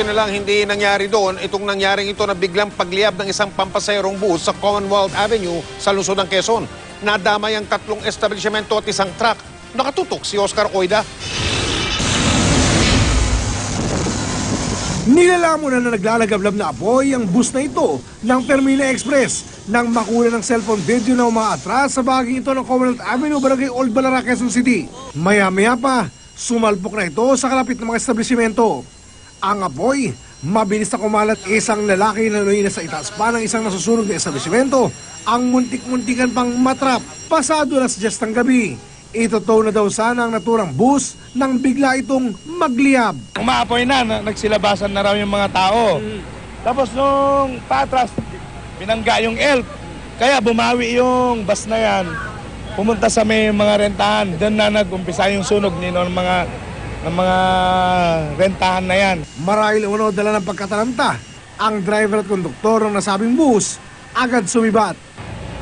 Buti na lang hindi nangyari doon itong nangyaring ito na biglang pagliyab ng isang pampasayrong bus sa Commonwealth Avenue sa lungsod ng Quezon. Nadamay ang 3 establishmento at isang truck. Nakatutok si Oscar Oida. Nilalaman na naglalagablab na apoy ang bus na ito ng Termina Express nang makuna ng cellphone video na umaatras sa bahaging ito ng Commonwealth Avenue, Barangay Old Balara, Quezon City. Maya-maya pa, sumalpok na ito sa kalapit ng mga establishmento. Ang apoy, mabilis na kumalat, isang lalaki na nuwi na sa itaas pa ng isang nasusunog na establishmento ang muntik-muntikan pang matrap pasado alas 10 ng gabi. Itotow na daw sana ang naturang bus nang bigla itong magliyab. Umaapoy na, nagsilabasan na raw yung mga tao. Tapos nung patras, pinangga yung elf. Kaya bumawi yung bus na yan. Pumunta sa may mga rentahan. Doon na nag-umpisa yung sunog ng mga rentahan na yan. Marahil uno dala ng pagkatalanta, ang driver at konduktor ng nasabing bus agad sumibat.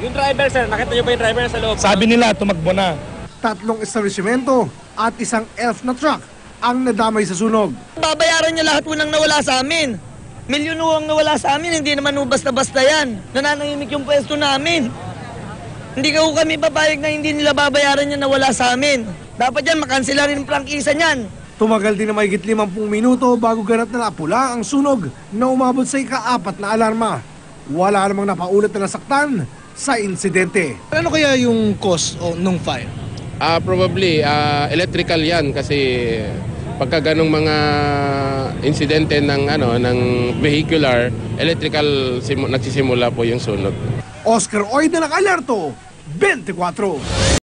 Yung driver, sir, nakita niyo ba yung driver sa loob? Sabi nila, tumakbo na. 3 establishmento at isang elf na truck ang nadamay sa sunog. Babayaran niya lahat unang nawala sa amin. Milyon ang nawala sa amin, hindi naman basta-basta yan. Nananahimik yung pwesto namin. Hindi kami papayag na hindi nila babayaran yan nawala sa amin. Dapat yan, makansela rin ang prangkisa niyan. Tumagal din na mahigit 50 minuto bago ganap na napula ang sunog na umabot sa ika-4 na alarma. Wala namang napaulat na nasaktan sa insidente. Ano kaya yung cause nung fire? Probably electrical 'yan kasi pagka ganung mga insidente ng vehicular, electrical nagsisimula po yung sunog. Oscar Oida, naka-alerto 24.